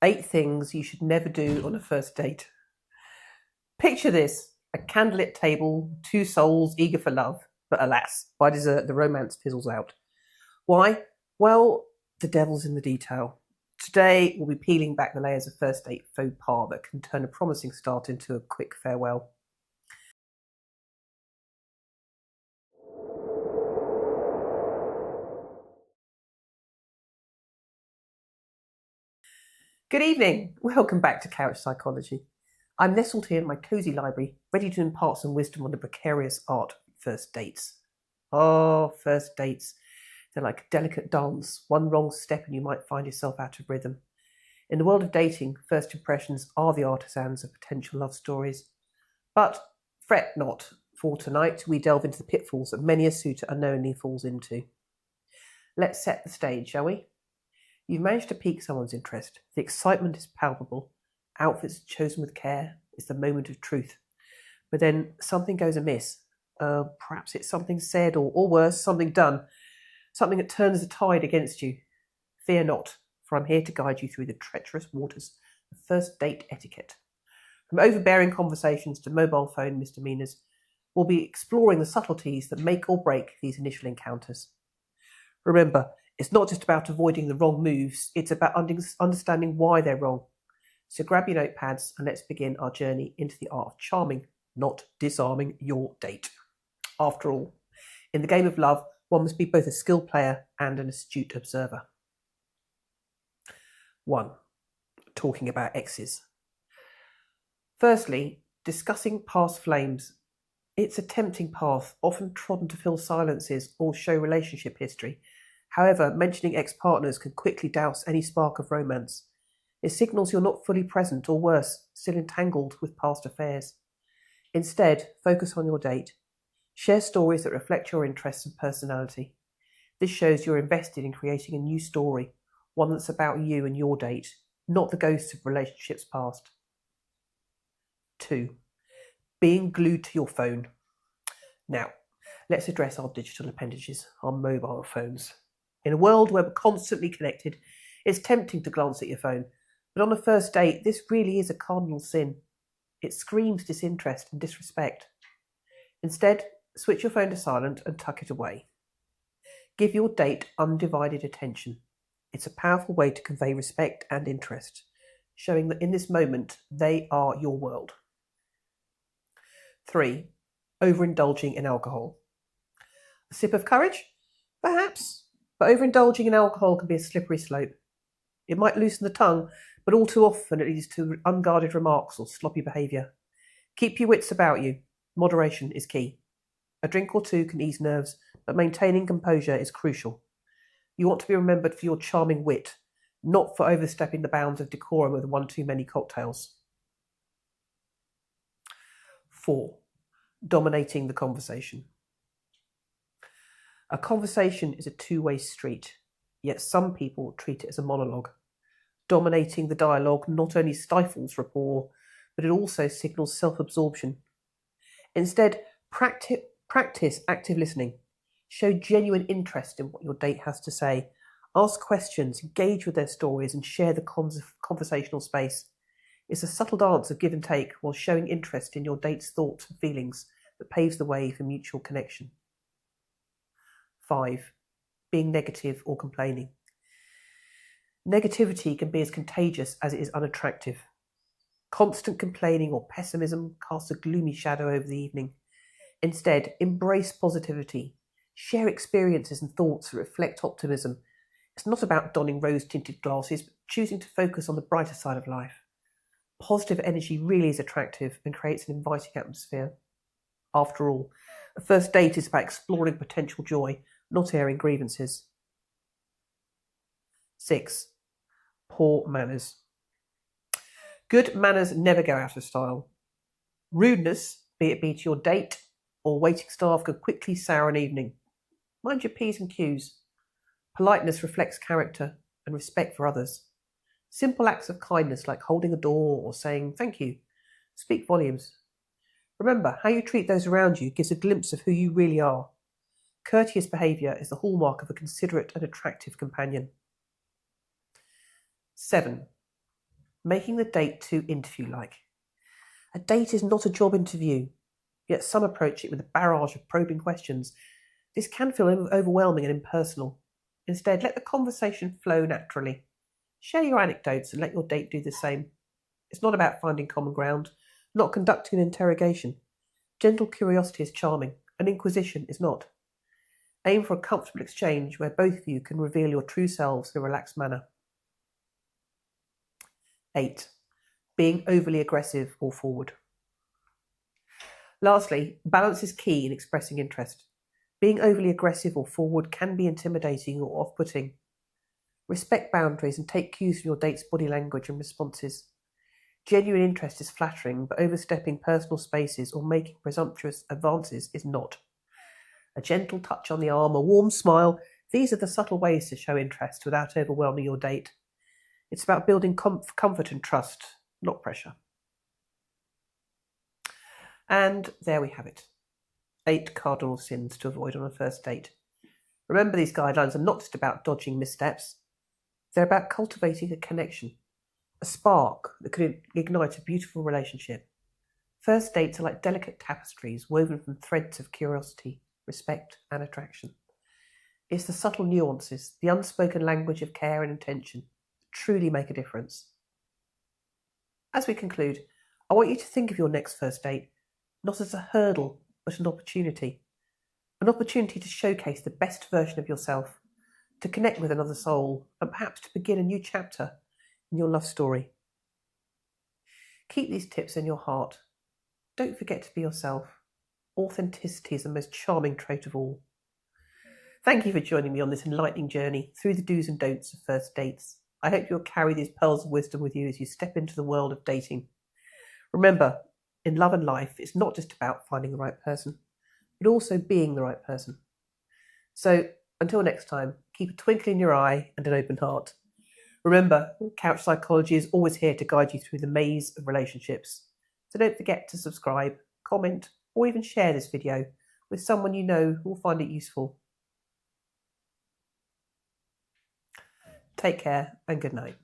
8 things you should never do on a first date. Picture this: a candlelit table, 2 souls eager for love, but alas, by dessert the romance fizzles out. Why? Well, the devil's in the detail. Today we'll be peeling back the layers of first date faux pas that can turn a promising start into a quick farewell. Good evening. Welcome back to Couch Psychology. I'm nestled here in my cosy library, ready to impart some wisdom on the precarious art of first dates. Oh, first dates. They're like a delicate dance. One wrong step and you might find yourself out of rhythm. In the world of dating, first impressions are the artisans of potential love stories. But fret not, for tonight we delve into the pitfalls that many a suitor unknowingly falls into. Let's set the stage, shall we? You've managed to pique someone's interest. The excitement is palpable. Outfits chosen with care. It's the moment of truth. But then something goes amiss. Perhaps it's something said, or worse, something done. Something that turns the tide against you. Fear not, for I'm here to guide you through the treacherous waters of first date etiquette. From overbearing conversations to mobile phone misdemeanors, we'll be exploring the subtleties that make or break these initial encounters. Remember, it's not just about avoiding the wrong moves, it's about understanding why they're wrong. So grab your notepads and let's begin our journey into the art of charming, not disarming your date. After all, in the game of love, one must be both a skilled player and an astute observer. 1. Talking about exes. Firstly, discussing past flames. It's a tempting path, often trodden to fill silences or show relationship history. However, mentioning ex-partners can quickly douse any spark of romance. It signals you're not fully present, or worse, still entangled with past affairs. Instead, focus on your date. Share stories that reflect your interests and personality. This shows you're invested in creating a new story, one that's about you and your date, not the ghosts of relationships past. 2. Being glued to your phone. Now, let's address our digital appendages, our mobile phones. In a world where we're constantly connected, it's tempting to glance at your phone. But on a first date, this really is a cardinal sin. It screams disinterest and disrespect. Instead, switch your phone to silent and tuck it away. Give your date undivided attention. It's a powerful way to convey respect and interest, showing that in this moment, they are your world. 3. Overindulging in alcohol. A sip of courage? Perhaps. But overindulging in alcohol can be a slippery slope. It might loosen the tongue, but all too often it leads to unguarded remarks or sloppy behaviour. Keep your wits about you. Moderation is key. A drink or two can ease nerves, but maintaining composure is crucial. You want to be remembered for your charming wit, not for overstepping the bounds of decorum with one too many cocktails. 4. Dominating the conversation. A conversation is a two-way street, yet some people treat it as a monologue. Dominating the dialogue not only stifles rapport, but it also signals self-absorption. Instead, practice active listening. Show genuine interest in what your date has to say. Ask questions, engage with their stories, and share the conversational space. It's a subtle dance of give and take while showing interest in your date's thoughts and feelings that paves the way for mutual connection. 5. Being negative or complaining. Negativity can be as contagious as it is unattractive. Constant complaining or pessimism casts a gloomy shadow over the evening. Instead, embrace positivity. Share experiences and thoughts that reflect optimism. It's not about donning rose-tinted glasses, but choosing to focus on the brighter side of life. Positive energy really is attractive and creates an inviting atmosphere. After all, a first date is about exploring potential joy, not airing grievances. 6. Poor manners. Good manners never go out of style. Rudeness, be it to your date or waiting staff, can quickly sour an evening. Mind your P's and Q's. Politeness reflects character and respect for others. Simple acts of kindness like holding a door or saying thank you speak volumes. Remember, how you treat those around you gives a glimpse of who you really are. Courteous behaviour is the hallmark of a considerate and attractive companion. 7. Making the date too interview-like. A date is not a job interview, yet some approach it with a barrage of probing questions. This can feel overwhelming and impersonal. Instead, let the conversation flow naturally. Share your anecdotes and let your date do the same. It's not about finding common ground, not conducting an interrogation. Gentle curiosity is charming, and inquisition is not. Aim for a comfortable exchange where both of you can reveal your true selves in a relaxed manner. 8. Being overly aggressive or forward. Lastly, balance is key in expressing interest. Being overly aggressive or forward can be intimidating or off-putting. Respect boundaries and take cues from your date's body language and responses. Genuine interest is flattering, but overstepping personal spaces or making presumptuous advances is not. A gentle touch on the arm, a warm smile, these are the subtle ways to show interest without overwhelming your date. It's about building comfort and trust, not pressure. And there we have it. 8 cardinal sins to avoid on a first date. Remember, these guidelines are not just about dodging missteps. They're about cultivating a connection, a spark that could ignite a beautiful relationship. First dates are like delicate tapestries woven from threads of curiosity, respect, and attraction. It's the subtle nuances, the unspoken language of care and intention, that truly make a difference. As we conclude, I want you to think of your next first date not as a hurdle, but an opportunity. An opportunity to showcase the best version of yourself, to connect with another soul, and perhaps to begin a new chapter in your love story. Keep these tips in your heart. Don't forget to be yourself. Authenticity is the most charming trait of all. Thank you for joining me on this enlightening journey through the do's and don'ts of first dates. I hope you'll carry these pearls of wisdom with you as you step into the world of dating. Remember, in love and life, it's not just about finding the right person, but also being the right person. So, until next time, keep a twinkle in your eye and an open heart. Remember, Couch Psychology is always here to guide you through the maze of relationships. So don't forget to subscribe, comment, or even share this video with someone you know who will find it useful. Take care and good night.